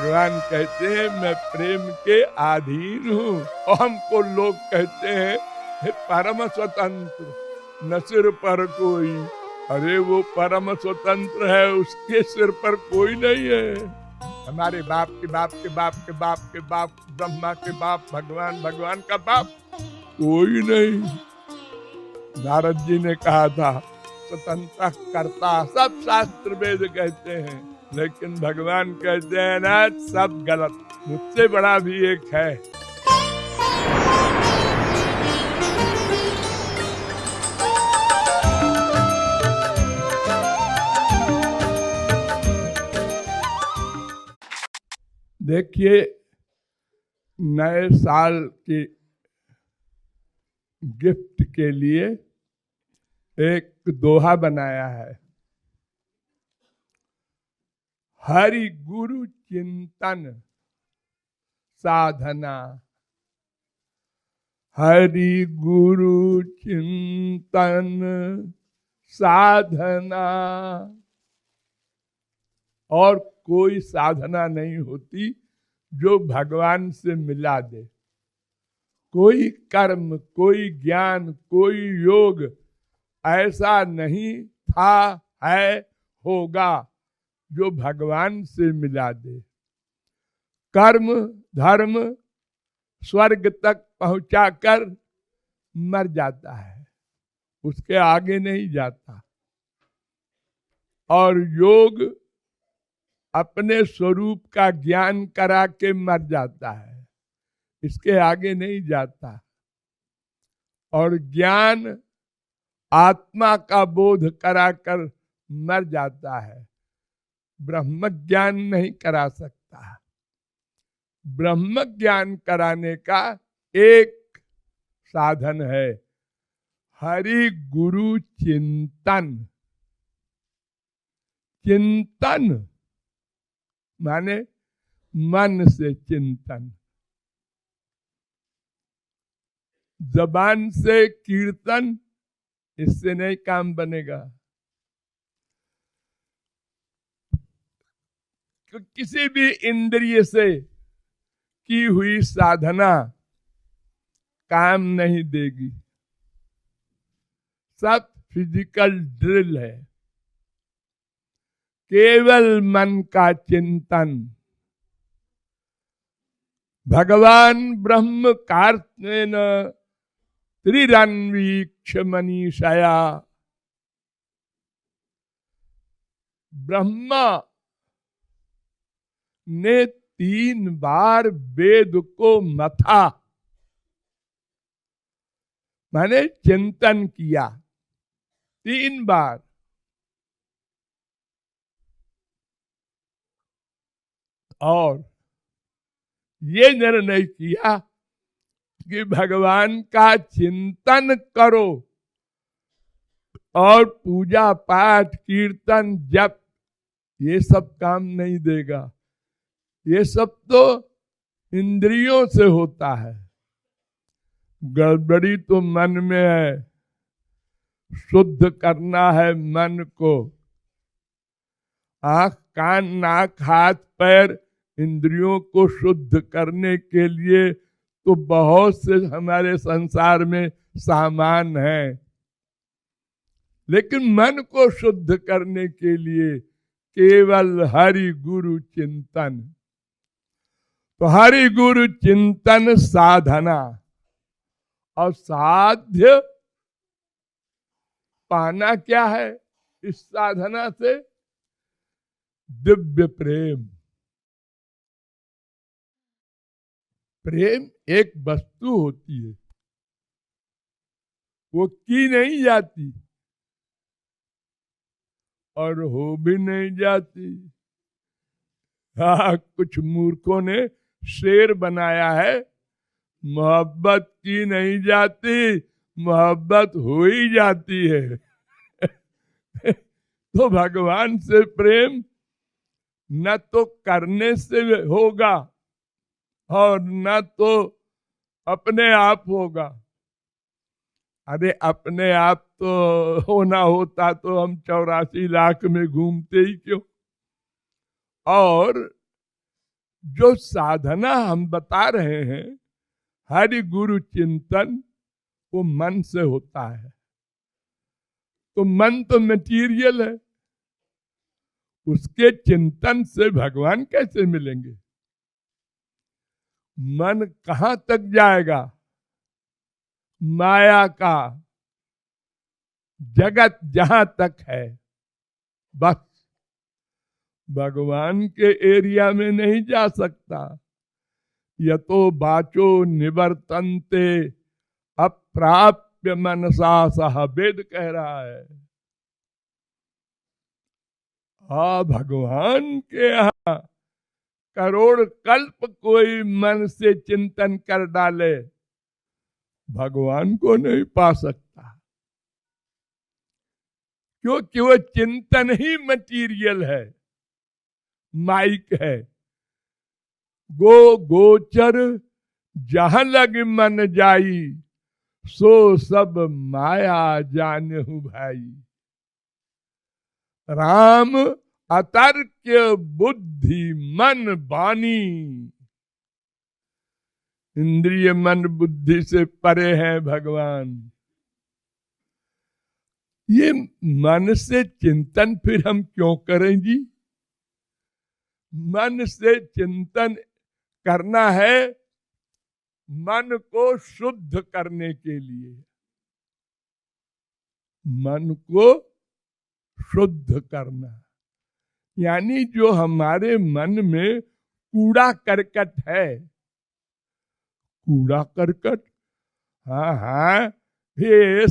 भगवान कहते हैं मैं प्रेम के अधीन हूँ, और हमको लोग कहते हैं हे परम स्वतंत्र, न सिर पर कोई। अरे वो परम स्वतंत्र है, उसके सिर पर कोई नहीं है। हमारे बाप के बाप के बाप के बाप के बाप, ब्रह्मा के बाप, भगवान, भगवान का बाप कोई नहीं। नारद जी ने कहा था स्वतंत्र कर्ता, सब शास्त्र वेद कहते हैं, लेकिन भगवान कहते हैं ना सब गलत, मुझसे बड़ा भी एक है। देखिए, नए साल की गिफ्ट के लिए एक दोहा बनाया है। हरि गुरु चिंतन साधना, हरि गुरु चिंतन साधना। और कोई साधना नहीं होती जो भगवान से मिला दे। कोई कर्म, कोई ज्ञान, कोई योग ऐसा नहीं था, है, होगा जो भगवान से मिला दे। कर्म धर्म स्वर्ग तक पहुंचाकर मर जाता है, उसके आगे नहीं जाता। और योग अपने स्वरूप का ज्ञान करा के मर जाता है, इसके आगे नहीं जाता। और ज्ञान आत्मा का बोध कराकर मर जाता है, ब्रह्म ज्ञान नहीं करा सकता। ब्रह्म ज्ञान कराने का एक साधन है हरि गुरु चिंतन। चिंतन माने मन से चिंतन, जबान से कीर्तन, इससे नहीं काम बनेगा। किसी भी इंद्रिय से की हुई साधना काम नहीं देगी, सब फिजिकल ड्रिल है। केवल मन का चिंतन, भगवान ब्रह्म कार्तेन त्रिरन्वीक्ष मनीषया। ब्रह्मा ने 3 बार वेद को मथा, माने चिंतन किया 3 बार। और ये निर्णय किया कि भगवान का चिंतन करो, और पूजा पाठ कीर्तन जप ये सब काम नहीं देगा। ये सब तो इंद्रियों से होता है, गड़बड़ी तो मन में है। शुद्ध करना है मन को। आंख कान नाक हाथ पैर इंद्रियों को शुद्ध करने के लिए तो बहुत से हमारे संसार में सामान है, लेकिन मन को शुद्ध करने के लिए केवल हरि गुरु चिंतन। तो हरि गुरु चिंतन साधना, और साध्य पाना क्या है इस साधना से? दिव्य प्रेम। प्रेम एक वस्तु होती है, वो की नहीं जाती और हो भी नहीं जाती। हाँ, कुछ मूर्खों ने शेर बनाया है, मोहब्बत की नहीं जाती, मोहब्बत हो ही जाती है। तो भगवान से प्रेम न तो करने से होगा और न तो अपने आप होगा। अरे अपने आप तो होना होता तो हम 84 लाख में घूमते ही क्यों। और जो साधना हम बता रहे हैं हरि गुरु चिंतन, वो मन से होता है। तो मन तो मटीरियल है, उसके चिंतन से भगवान कैसे मिलेंगे? मन कहां तक जाएगा? माया का जगत जहां तक है, बस भगवान के एरिया में नहीं जा सकता। यतो बाचो निवर्तन्ते अप्राप्य मनसा सह, वेद कह रहा है। भगवान के यहाँ करोड़ कल्प कोई मन से चिंतन कर डाले, भगवान को नहीं पा सकता, क्योंकि वो चिंतन ही मटीरियल है, माइक है। गोचर जहां लग मन जाई, सो सब माया जानहु भाई। राम अतर्क्य बुद्धि मन बानी, इंद्रिय मन बुद्धि से परे है भगवान। ये मन से चिंतन फिर हम क्यों करें जी? मन से चिंतन करना है मन को शुद्ध करने के लिए, मन को शुद्ध करना। यानी जो हमारे मन में कूड़ा करकट है, कूड़ा करकट, हाँ, ये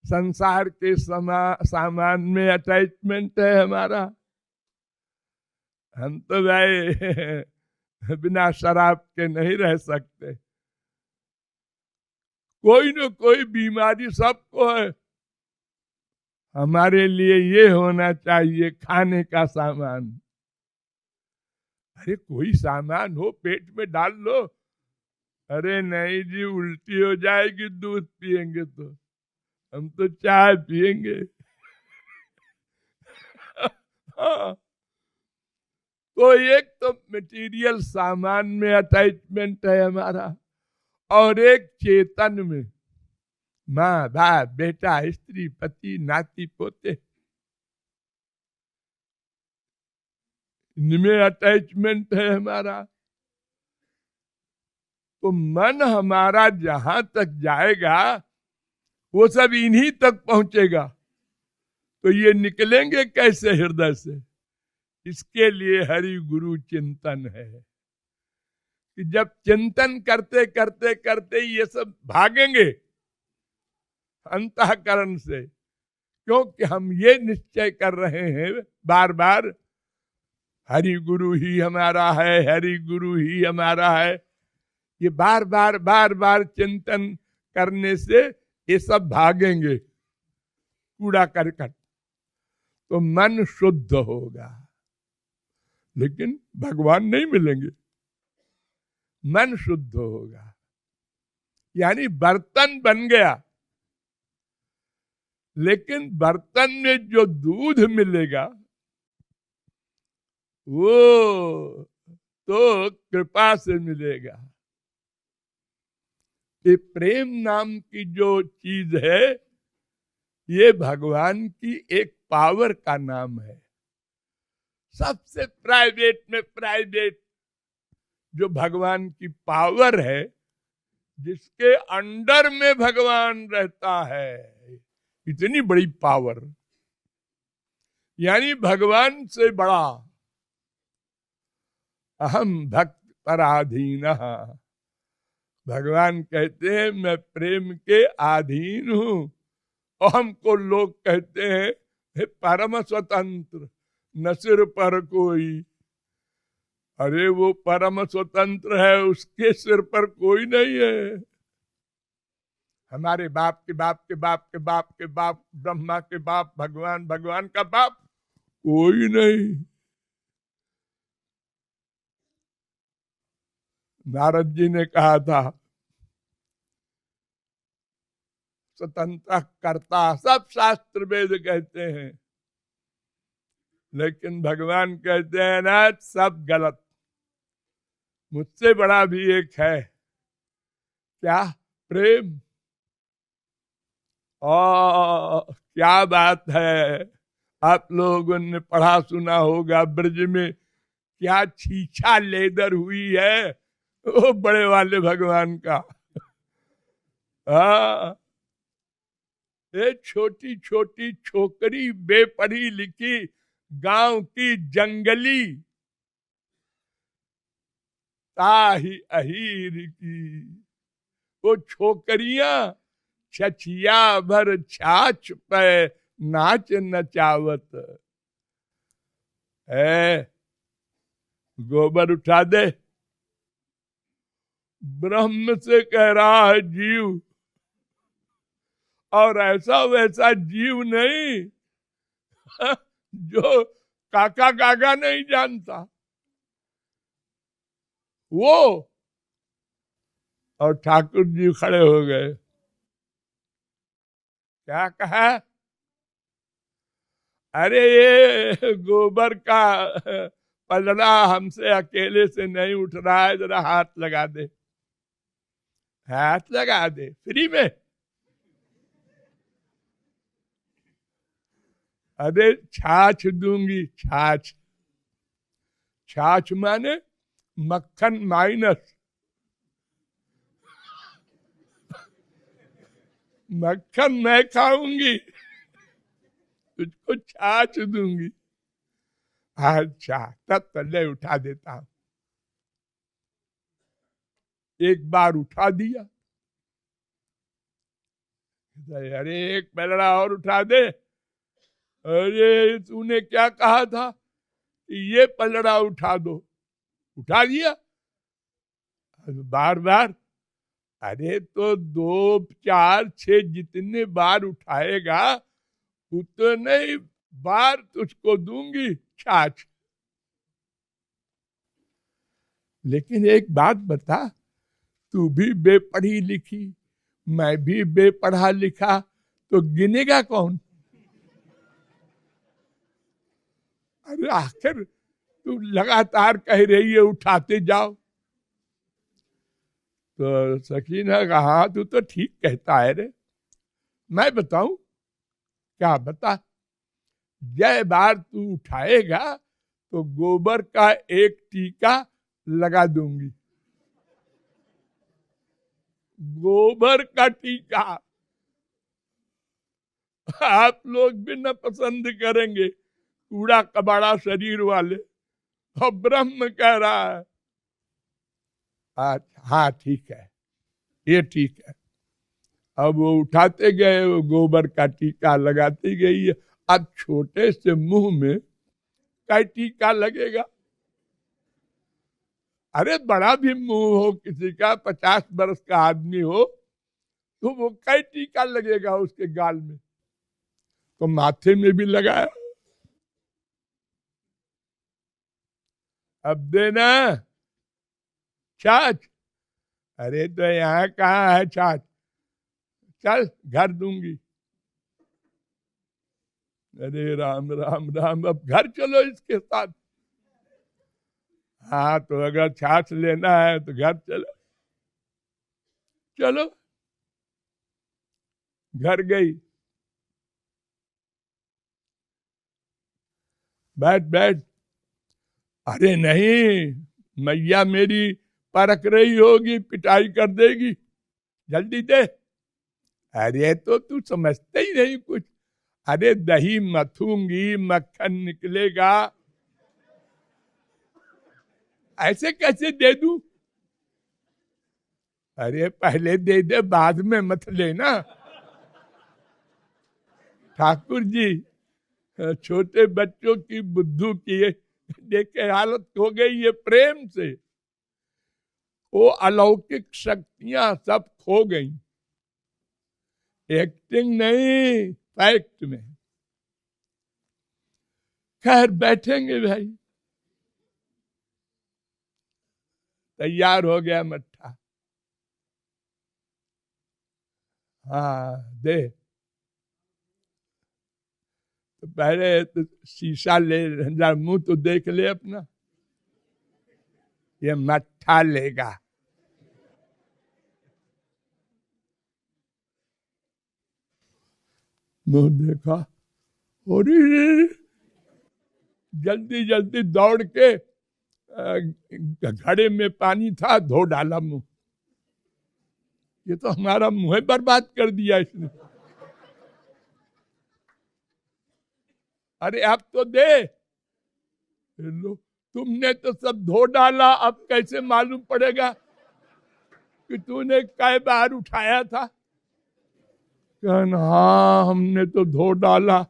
संसार के सामान में अटैचमेंट है हमारा। हम तो भाई बिना शराब के नहीं रह सकते। कोई न कोई बीमारी सबको है। हमारे लिए ये होना चाहिए खाने का सामान। अरे कोई सामान हो, पेट में डाल लो। अरे नहीं जी, उल्टी हो जाएगी दूध पिएंगे तो, हम तो चाय पिएंगे। हाँ। तो एक तो मटेरियल सामान में अटैचमेंट है हमारा, और एक चेतन में, माँ बाप बेटा स्त्री पति नाती पोते, इनमें अटैचमेंट है हमारा। तो मन हमारा जहां तक जाएगा वो सब इन्हीं तक पहुंचेगा। तो ये निकलेंगे कैसे हृदय से? इसके लिए हरि गुरु चिंतन है कि जब चिंतन करते करते करते ये सब भागेंगे अंतःकरण से, क्योंकि हम ये निश्चय कर रहे हैं बार बार, हरि गुरु ही हमारा है, हरि गुरु ही हमारा है। ये बार बार चिंतन करने से ये सब भागेंगे कूड़ा करकट, तो मन शुद्ध होगा। लेकिन भगवान नहीं मिलेंगे, मन शुद्ध होगा। यानी बर्तन बन गया, लेकिन बर्तन में जो दूध मिलेगा वो तो कृपा से मिलेगा। ये प्रेम नाम की जो चीज है, ये भगवान की एक पावर का नाम है। सबसे प्राइवेट में प्राइवेट जो भगवान की पावर है, जिसके अंडर में भगवान रहता है, इतनी बड़ी पावर, यानी भगवान से बड़ा। अहम भक्त पराधीन, भगवान कहते हैं मैं प्रेम के अधीन हूं। और हमको लोग कहते हैं परम स्वतंत्र, न सिर पर कोई। अरे वो परम स्वतंत्र है, उसके सिर पर कोई नहीं है। हमारे बाप के बाप के बाप के बाप के बाप, ब्रह्मा के बाप भगवान, भगवान का बाप कोई नहीं। नारद जी ने कहा था स्वतंत्र कर्ता, सब शास्त्र वेद कहते हैं। लेकिन भगवान कहते हैं ना सब गलत, मुझसे बड़ा भी एक है। क्या? प्रेम। क्या बात है। आप लोगों ने पढ़ा सुना होगा ब्रज में क्या छीछा लेदर हुई है वो बड़े वाले भगवान का। हाँ, ये छोटी छोटी छोकरी बेपढ़ी लिखी गांव की जंगली ताही अहीर की, वो छोकरियां छछिया भर छाछ पे नाच नचावत है। गोबर उठा दे, ब्रह्म से कह रहा है जीव, और ऐसा वैसा जीव नहीं जो काका काका नहीं जानता वो। और ठाकुर जी खड़े हो गए, क्या कहा? अरे ये गोबर का पलड़ा हमसे अकेले से नहीं उठ रहा है, जरा हाथ लगा दे। हाथ लगा दे फ्री में? अरे छाछ दूंगी, छाछ। छाछ माने मक्खन माइनस, मक्खन मैं खाऊंगी, तुझको छाछ दूंगी। अच्छा, तब पहले उठा देता हूं। एक बार उठा दिया, अरे एक पलड़ा और उठा दे। अरे तूने क्या कहा था कि ये पलड़ा उठा दो, उठा दिया। बार बार? अरे तो 2 4 6 जितने बार उठाएगा उतने ही बार तुझको दूंगी छाछ। लेकिन एक बात बता, तू भी बेपढ़ी लिखी, मैं भी बेपढ़ा लिखा, तो गिनेगा कौन? अरे आखिर तू लगातार कह रही है उठाते जाओ। तो सखी ने कहा तू तो ठीक कहता है रे, मैं बताऊं? क्या बता? जय बार तू उठाएगा तो गोबर का एक टीका लगा दूंगी। गोबर का टीका आप लोग भी न पसंद करेंगे, कूड़ा कबाड़ा शरीर वाले। और ब्रह्म कह रहा है हाँ ठीक है, ये ठीक है। अब वो उठाते गए, वो गोबर का टीका लगाती गई। अब छोटे से मुंह में क्या टीका लगेगा? अरे बड़ा भी मुंह हो किसी का, 50 वर्ष का आदमी हो, तो वो क्या टीका लगेगा उसके गाल में? तो माथे में भी लगाया। अब देना छाछ। अरे तो यहाँ कहाँ है छाछ, चल घर दूंगी। अरे राम राम राम, अब घर चलो इसके साथ। हाँ तो अगर छाछ लेना है तो घर चलो। चलो घर गई, बैठ बैठ। अरे नहीं, मैया मेरी परख रही होगी, पिटाई कर देगी, जल्दी दे। अरे तो तू समझते ही नहीं कुछ। अरे दही मथूंगी, मक्खन निकलेगा, ऐसे कैसे दे दूं? अरे पहले दे दे, बाद में मत लेना। ठाकुर जी छोटे बच्चों की बुद्धू की देख के हालत हो गई है प्रेम से। वो अलौकिक शक्तियां सब खो गई, एक्टिंग नहीं, फैक्ट में। खैर बैठेंगे भाई, तैयार हो गया मट्ठा। हाँ दे। तो पहले तो शीशा ले, मुंह तो देख ले अपना, ये मट्ठा लेगा। मुंह देखा, और जल्दी जल्दी दौड़ के घड़े में पानी था, धो डाला मुंह। ये तो हमारा मुंह बर्बाद कर दिया इसने। अरे आप तो दे लो, तुमने तो सब धो डाला, अब कैसे मालूम पड़ेगा कि तूने कै बार उठाया था? कहना हाँ हमने तो धो डाला।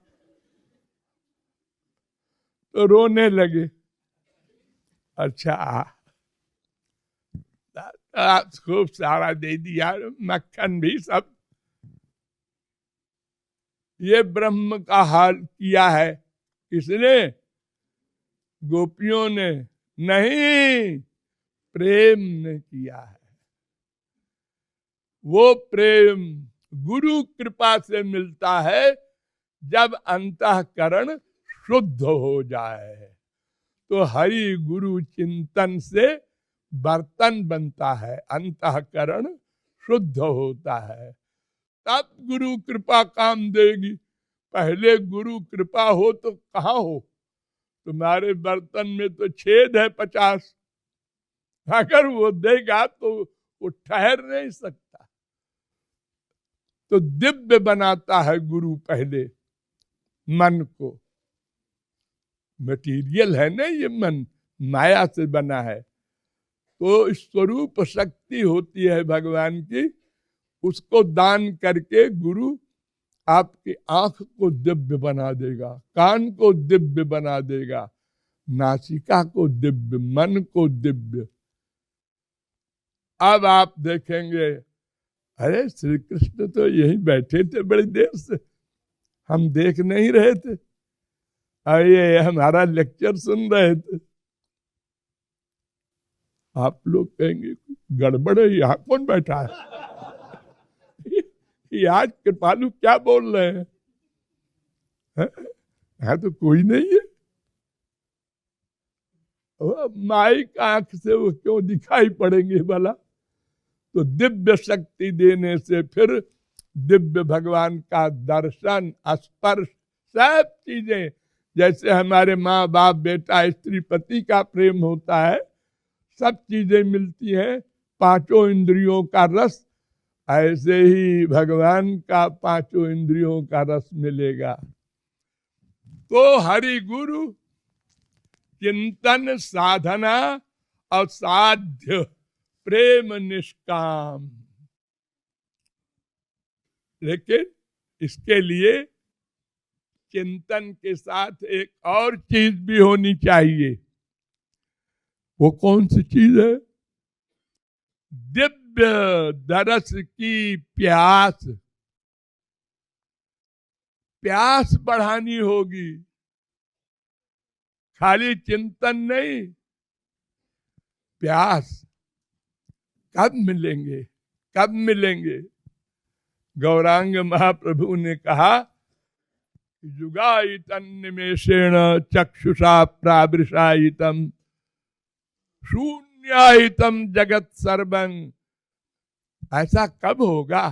तो रोने लगे। अच्छा खूब सारा दे दिया, मक्खन भी सब। ये ब्रह्म का हाल किया है किसने? गोपियों ने नहीं, प्रेम ने किया है। वो प्रेम गुरु कृपा से मिलता है जब अंतःकरण शुद्ध हो जाए। तो हरि गुरु चिंतन से बर्तन बनता है, अंतःकरण शुद्ध होता है, तब गुरु कृपा काम देगी। पहले गुरु कृपा हो तो कहाँ हो? तुम्हारे बर्तन में तो छेद है 50। अगर वो देगा तो वो ठहर नहीं सकता। तो दिव्य बनाता है गुरु पहले मन को। मटीरियल है ना ये मन, माया से बना है। तो स्वरूप शक्ति होती है भगवान की, उसको दान करके गुरु आपकी आंख को दिव्य बना देगा, कान को दिव्य बना देगा, नासिका को दिव्य, मन को दिव्य। अब आप देखेंगे, अरे श्री कृष्ण तो यहीं बैठे थे बड़ी देर से, हम देख नहीं रहे थे, ये हमारा लेक्चर सुन रहे थे। आप लोग कहेंगे गड़बड़ है, यहाँ कौन बैठा है? ये आज कृपालु क्या बोल रहे हैं? यहाँ तो कोई नहीं है। माइक आंख से वो क्यों दिखाई पड़ेंगे भला? तो दिव्य शक्ति देने से फिर दिव्य भगवान का दर्शन, स्पर्श, सब चीजें, जैसे हमारे माँ बाप बेटा स्त्री पति का प्रेम होता है, सब चीजें मिलती हैं, पांचों इंद्रियों का रस, ऐसे ही भगवान का पांचों इंद्रियों का रस मिलेगा। तो हरि गुरु चिंतन साधना असाध्य प्रेम निष्काम। लेकिन इसके लिए चिंतन के साथ एक और चीज भी होनी चाहिए। वो कौन सी चीज है? दिव्य दरस की प्यास, प्यास बढ़ानी होगी, खाली चिंतन नहीं। प्यास कब मिलेंगे, कब मिलेंगे? गौरांग महाप्रभु ने कहा, युगायितन निमेषेण चक्षुषा प्रावृषायितम शून्यायितम जगत सर्वं। ऐसा कब होगा?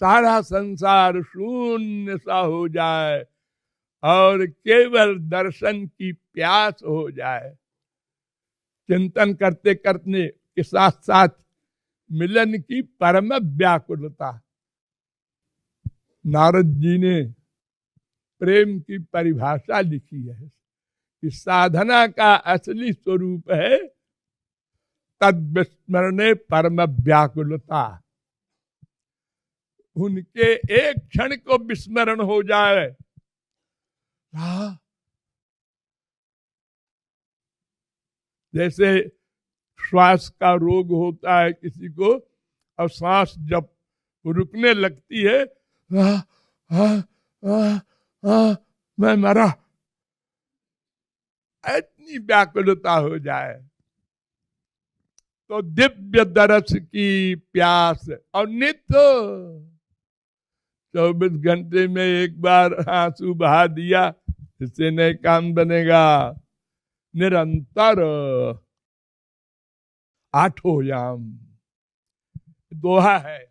सारा संसार शून्य सा हो जाए और केवल दर्शन की प्यास हो जाए। चिंतन करते करते के साथ साथ मिलन की परम व्याकुलता। नारद जी ने प्रेम की परिभाषा लिखी है कि साधना का असली स्वरूप है तद विस्मरणे परम व्याकुलता। उनके एक क्षण को विस्मरण हो जाए, जैसे श्वास का रोग होता है किसी को, और सांस जब रुकने लगती है, मैं मरा, इतनी व्याकुलता हो जाए। तो दिव्य दरस की प्यास, और नित्य 24 घंटे में एक बार आंसू बहा दिया, इससे नहीं काम बनेगा। निरंतर 8 याम दोहा है,